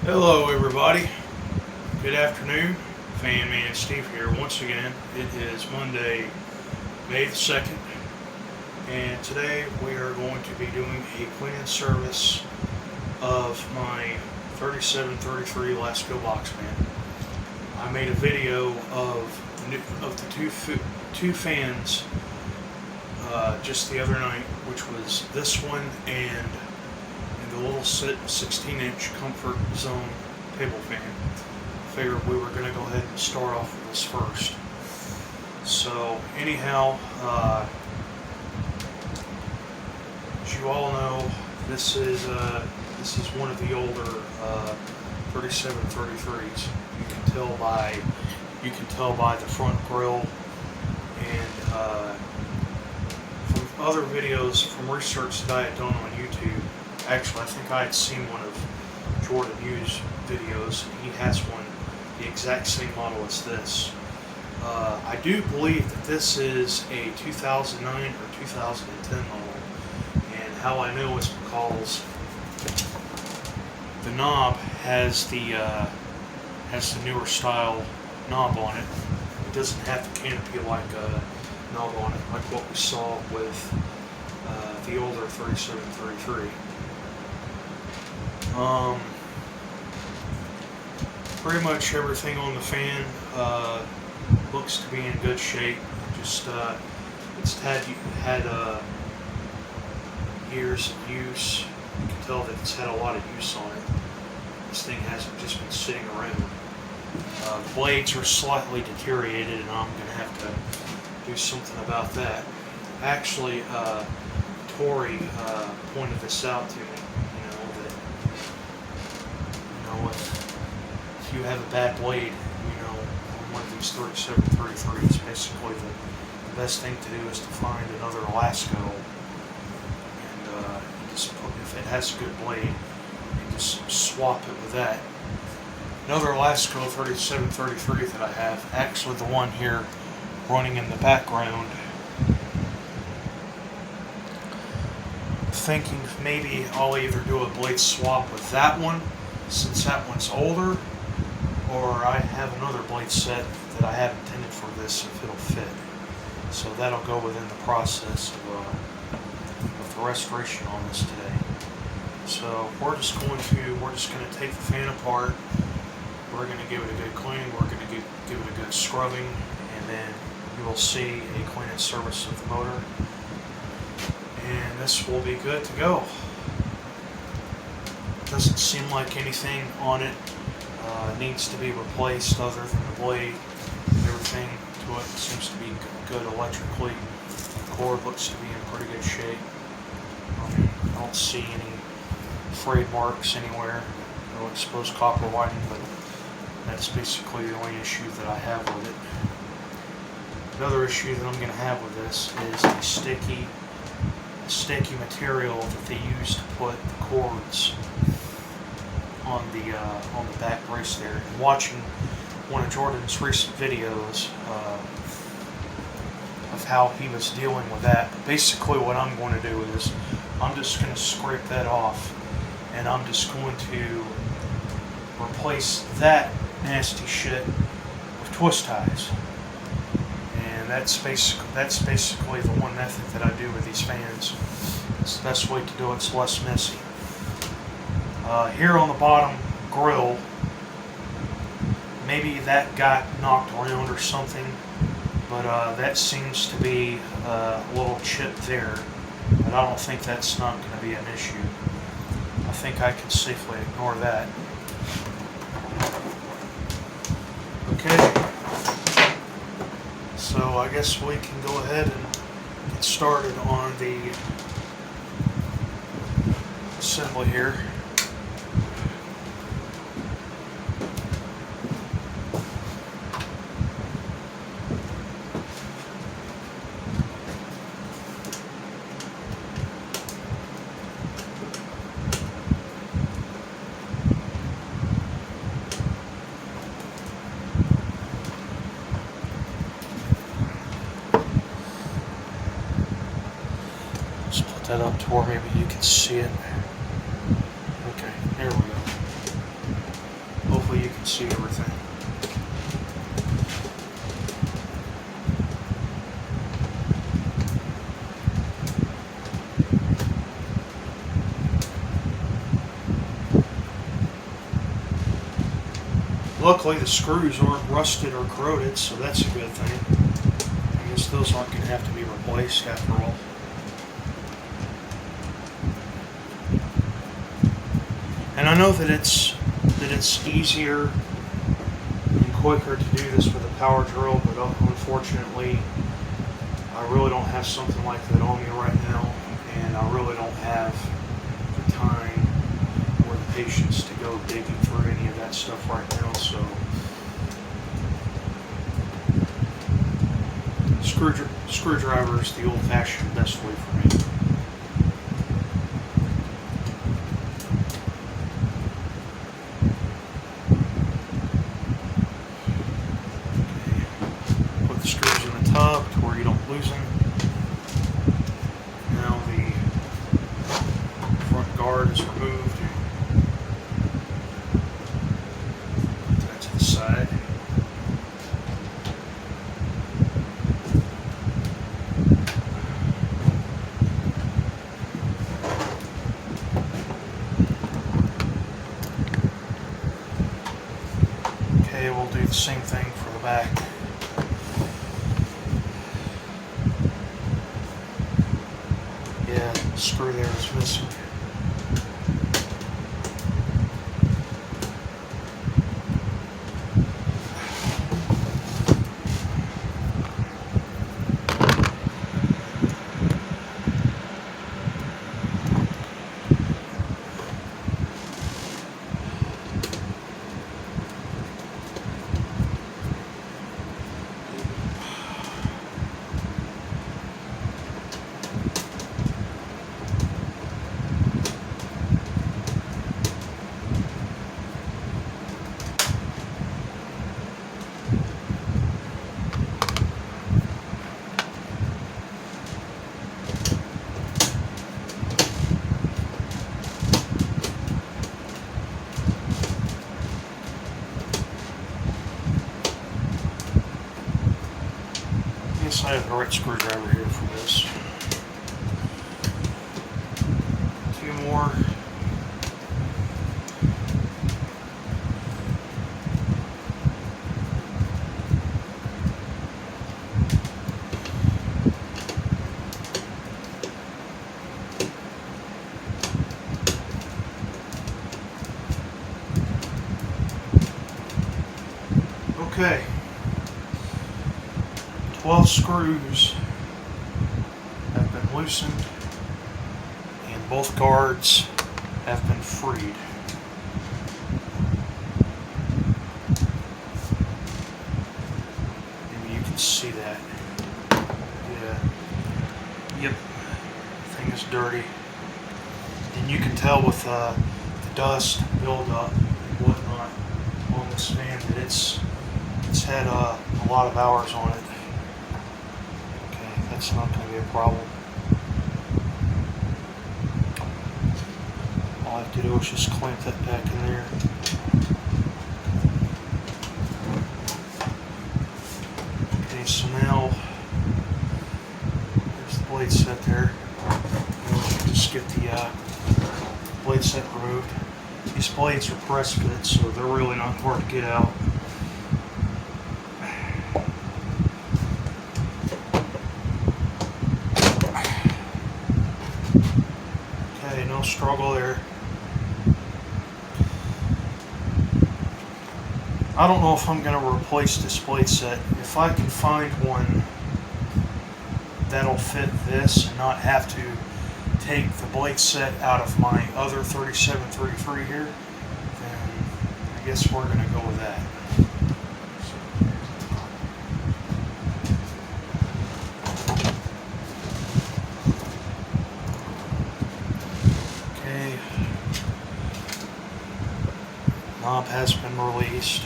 Hello everybody, good afternoon, Fan Man Steve here once again. It is Monday, May the 2nd, and today we are going to be doing a cleaning service of my 3733 Lasko Boxman. I made a video of the two fans just the other night, which was this one and the little 16-inch comfort zone table fan. Figured we were going to go ahead and start off with this first. So anyhow, as you all know, this is one of the older 3733s. You can tell by the front grille, and from other videos, from research that I had done on YouTube. Actually, I think I had seen one of Jordan Hughes' videos. He has one, the exact same model as this. I do believe that this is a 2009 or 2010 model, and how I know is because the knob has the newer style knob on it. It doesn't have the canopy like knob on it, like what we saw with the older 3733. Pretty much everything on the fan looks to be in good shape. Just it's had years of use. You can tell that it's had a lot of use on it. This thing hasn't just been sitting around. The blades are slightly deteriorated, and I'm going to have to do something about that. Actually, Tori pointed this out to me. If you have a bad blade, on one of these 3733s, basically the best thing to do is to find another lasko, and if it has a good blade, you just swap it with that. Another lasko 3733 that I have, actually the one here running in the background, thinking maybe I'll either do a blade swap with that one, since that one's older, or I have another blade set that I have intended for this if it'll fit. So that'll go within the process of the restoration on this today. So we're just going to take the fan apart. We're going to give it a good cleaning. We're going to give it a good scrubbing, and then you will see a cleaning service of the motor, and this will be good to go. Doesn't seem like anything on it needs to be replaced other than the blade. Everything to it seems to be good electrically. The cord looks to be in pretty good shape. I don't see any frayed marks anywhere. No exposed copper winding, but that's basically the only issue that I have with it. Another issue that I'm going to have with this is the sticky material that they use to put the cords on the back brace there. And watching one of Jordan's recent videos of how he was dealing with that, basically what I'm going to do is I'm just going to scrape that off, and I'm just going to replace that nasty shit with twist ties. And that's basically the one method that I do with these fans. It's the best way to do it. It's less messy. Here on the bottom grill, maybe that got knocked around or something, but that seems to be a little chip there, but I don't think that's not going to be an issue. I think I can safely ignore that. Okay, so I guess we can go ahead and get started on the assembly here. That up to where maybe you can see it. Okay, there we go. see everything. Luckily, the screws aren't rusted or corroded, so that's a good thing. I guess those aren't going to have to be replaced after all. And I know that it's easier and quicker to do this with a power drill, but unfortunately, I really don't have something like that on me right now, and I really don't have the time or the patience to go digging through any of that stuff right now. So screwdriver is the old-fashioned best way for me. Put the screws in the top to where you don't lose them. Now the front guard is removed. Put that to the side. Okay, we'll do the same thing for the back. Yeah, the screw there is missing. I have the right screwdriver here for this. Two more. Okay. 12 screws have been loosened and both guards have been freed. Maybe you can see that. Yeah. Yep. Thing is dirty. And you can tell with the dust buildup and whatnot on this fan that it's had a lot of hours on it. That's not going to be a problem. All I have to do is just clamp that back in there. Okay, so now there's the blade set there. Now we can just get the blade set removed. These blades are press fit, so they're really not hard to get out. No struggle there. I don't know if I'm going to replace this blade set. If I can find one that'll fit this and not have to take the blade set out of my other 3733 here, then I guess we're going to go with that. Knob has been released.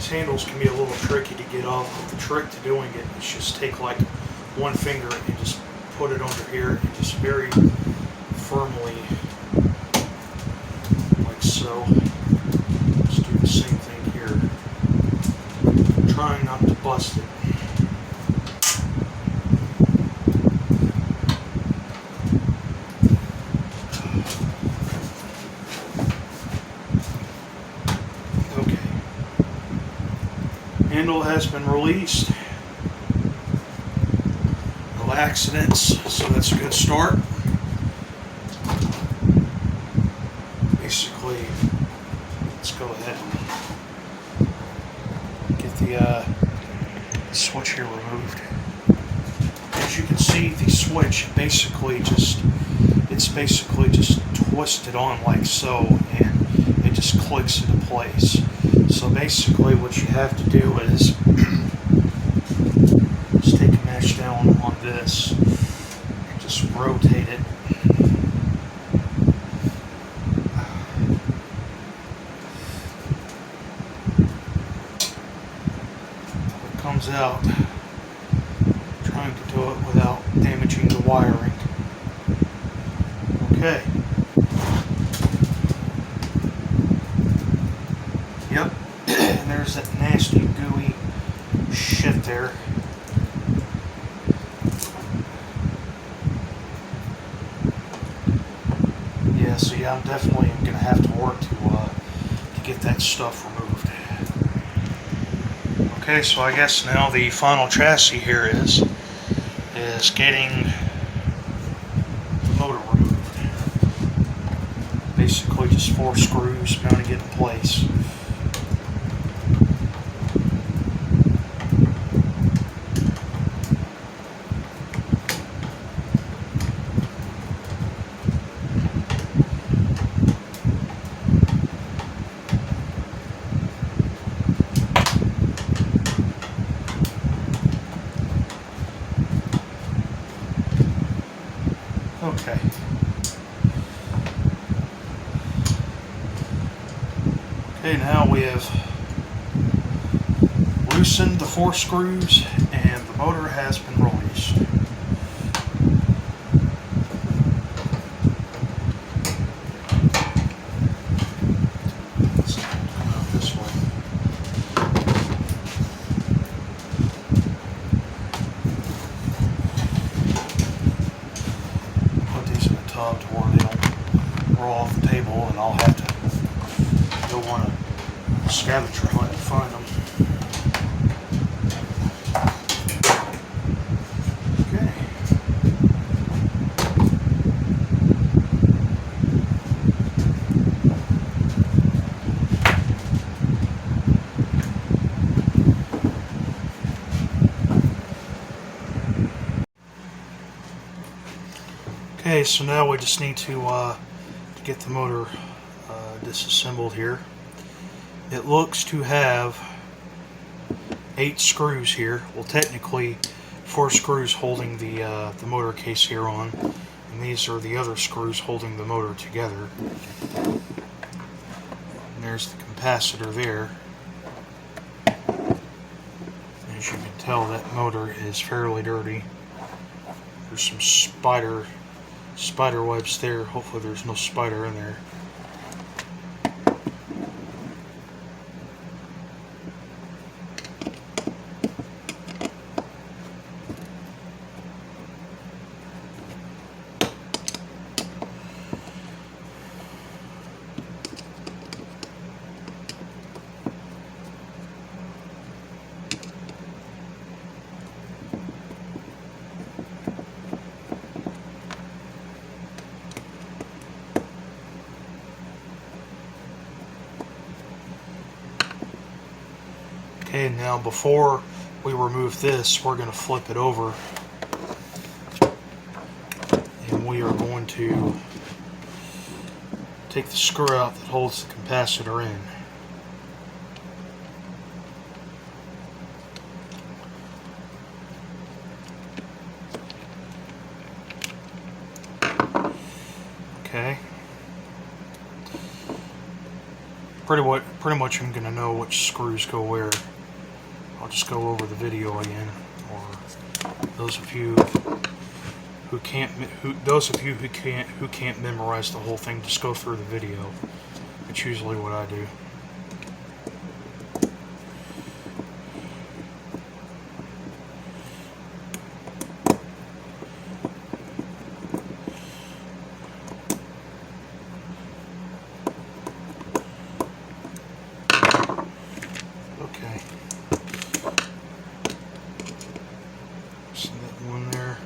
handles can be a little tricky to get off, but the trick to doing it is just take like one finger and just put it under here and just very firmly, like so. Just do the same thing here. Trying not to bust it. Handle has been released. No accidents, so that's a good start. Basically, let's go ahead and get the switch here removed. As you can see, the switch it's basically just twisted on like so, and it just clicks into place. So basically what you have to do is just take a mesh down on this and just rotate it. It comes out, trying to do it without damaging the wiring. Okay. Yep. And there's that nasty gooey shit there. Yeah, so yeah, I'm definitely gonna have to work to get that stuff removed. Okay, so I guess now the final chassis here is getting the motor removed. Basically just 4 screws mounting it in place. Okay. Okay, now we have loosened the 4 screws and the motor has been released. Let's come out this way. Put these in the tub to where they don't roll off the table, and I'll have to go on a scavenger hunt and find them. Okay, so now we just need to get the motor disassembled here. It looks to have 8 screws here. Well, technically 4 screws holding the motor case here on, and these are the other screws holding the motor together. And there's the capacitor there. As you can tell, that motor is fairly dirty. There's some spider webs there. Hopefully there's no spider in there. Okay, now before we remove this, we're going to flip it over, and we are going to take the screw out that holds the capacitor in. Okay. pretty much I'm gonna know which screws go where. I'll just go over the video again, or those of you who can't memorize the whole thing, just go through the video. It's usually what I do. Okay. So that one there.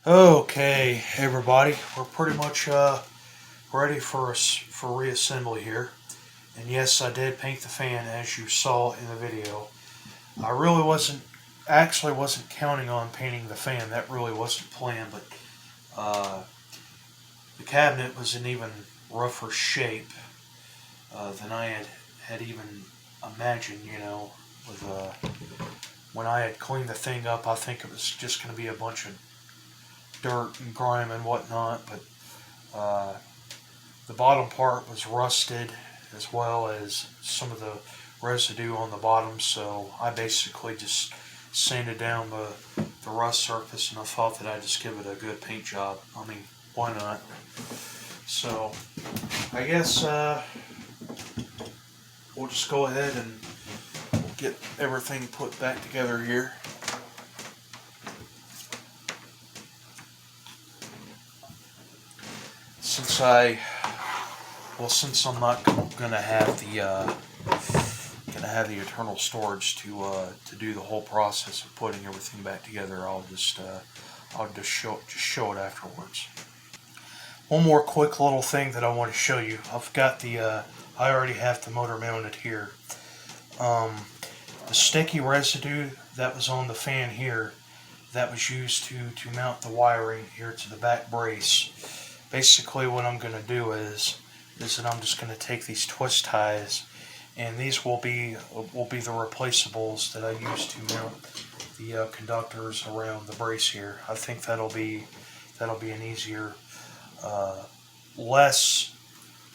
Okay, everybody, we're pretty much ready for reassembly here. And yes, I did paint the fan as you saw in the video. I really wasn't counting on painting the fan. That really wasn't planned, but the cabinet was in even rougher shape than I had even imagined. You know, with when I had cleaned the thing up, I think it was just going to be a bunch of dirt and grime and whatnot, but the bottom part was rusted as well as some of the residue on the bottom, so I basically just sanded down the rust surface, and I thought that I'd just give it a good paint job. I mean, why not? So I guess we'll just go ahead and get everything put back together here. Since I'm not gonna have the eternal storage to do the whole process of putting everything back together, I'll just show it afterwards. One more quick little thing that I want to show you. I've got I already have the motor mounted here. The sticky residue that was on the fan here, that was used to mount the wiring here to the back brace. Basically what I'm going to do is that I'm just going to take these twist ties, and these will be the replaceables that I use to mount the conductors around the brace here. I think that'll be an easier, less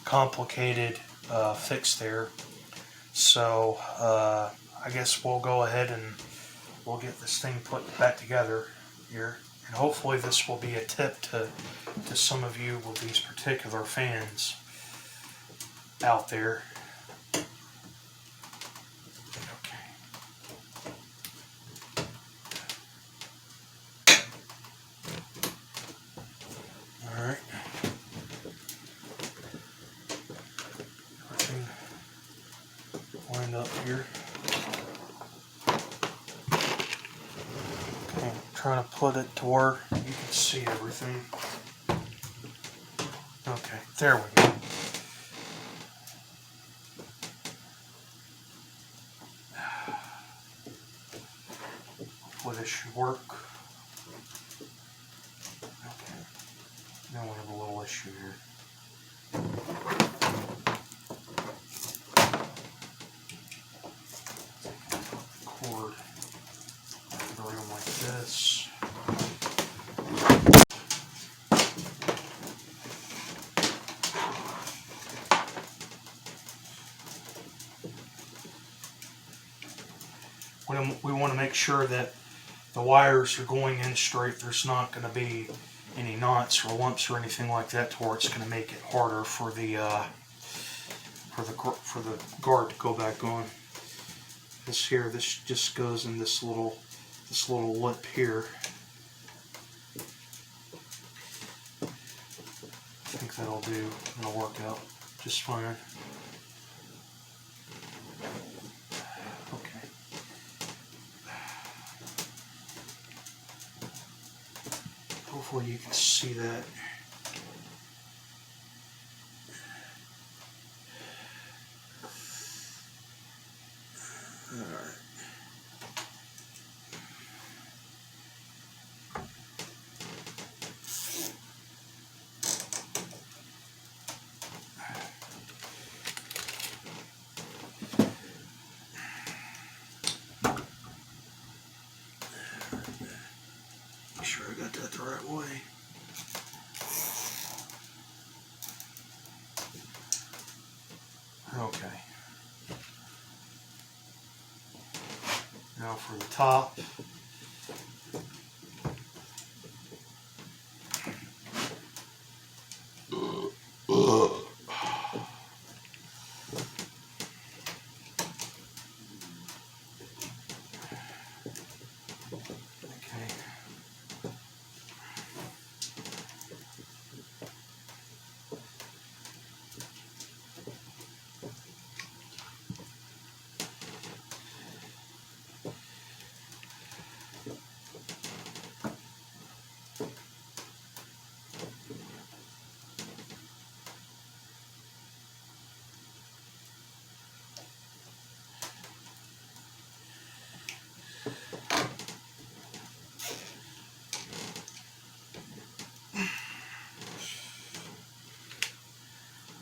complicated fix there. So I guess we'll go ahead and we'll get this thing put back together here. And hopefully this will be a tip to some of you with these particular fans out there. Okay. All right. Everything lined up here. Okay, I'm trying to put it to where you can see everything. Okay, there we go. Hopefully this should work. Okay, now we have a little issue here. Cord around like this. We want to make sure that the wires are going in straight. There's not going to be any knots or lumps or anything like that, to where it's going to make it harder for the guard to go back on. This just goes in this little lip here. I think that'll do. It'll work out just fine. Okay. Hopefully you can see that. Alright. Make sure I got that the right way. Okay. Now for the top.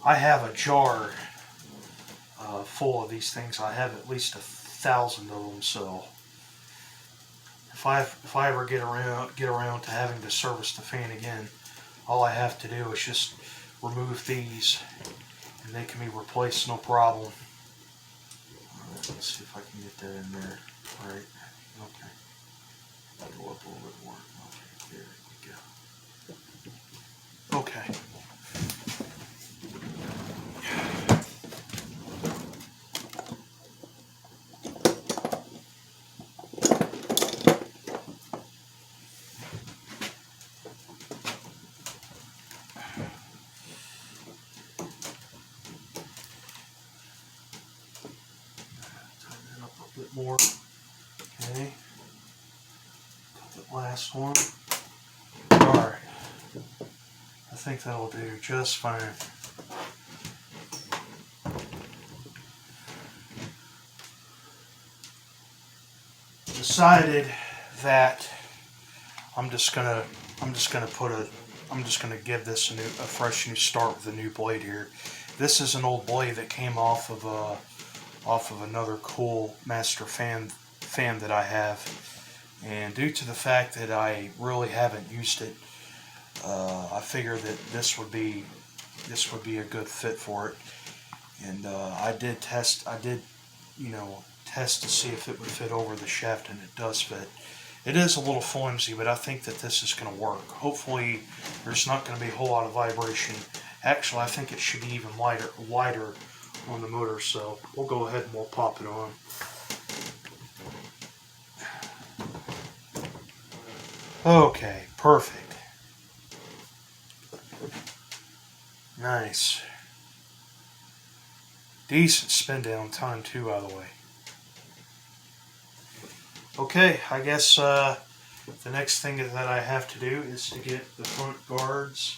I have a jar full of these things. I have at least 1,000 of them. So if I ever get around to having to service the fan again, all I have to do is just remove these, and they can be replaced, no problem. Alright, let's see if I can get that in there. All right. Okay. Go up a little bit more. Okay. There we go. Okay. Bit more. Okay. Got the last one. Alright. I think that'll do just fine. Decided that I'm just gonna give this a fresh new start with a new blade here. This is an old blade that came off of another cool master fan that I have, and due to the fact that I really haven't used it, I figured that this would be a good fit for it. And I did test to see if it would fit over the shaft, and it does fit. It is a little flimsy, but I think that this is going to work. Hopefully there's not going to be a whole lot of vibration. Actually, I think it should be even lighter on the motor, so we'll go ahead and we'll pop it on. Okay, perfect. Nice. decent spin down time too, by the way. Okay, I guess the next thing that I have to do is to get the front guards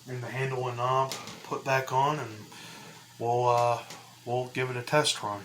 and the handle and knob put back on, and we'll give it a test run.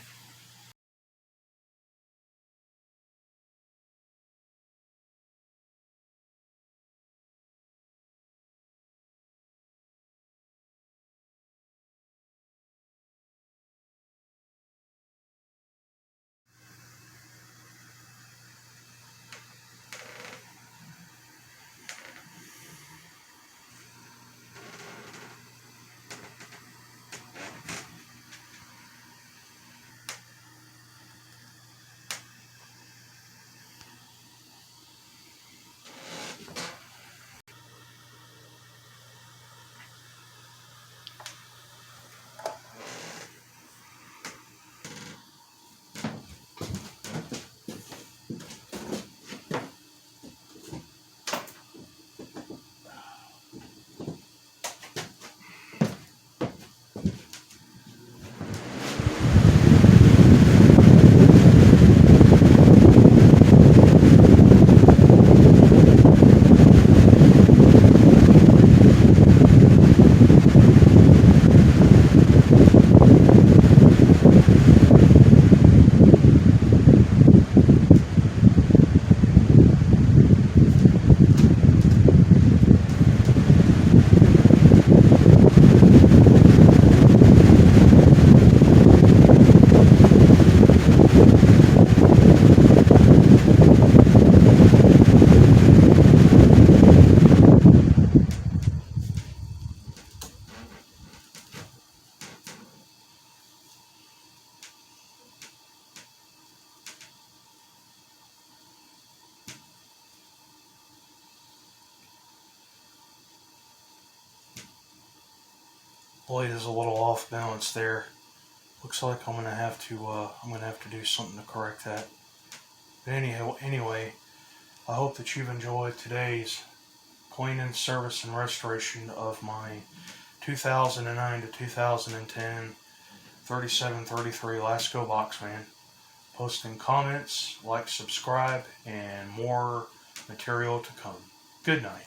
Blade is a little off balance there. Looks like I'm gonna have to do something to correct that. But anyway, I hope that you've enjoyed today's cleaning, service, and restoration of my 2009 to 2010 3733 Lasko Boxman. Posting comments, like, subscribe, and more material to come. Good night.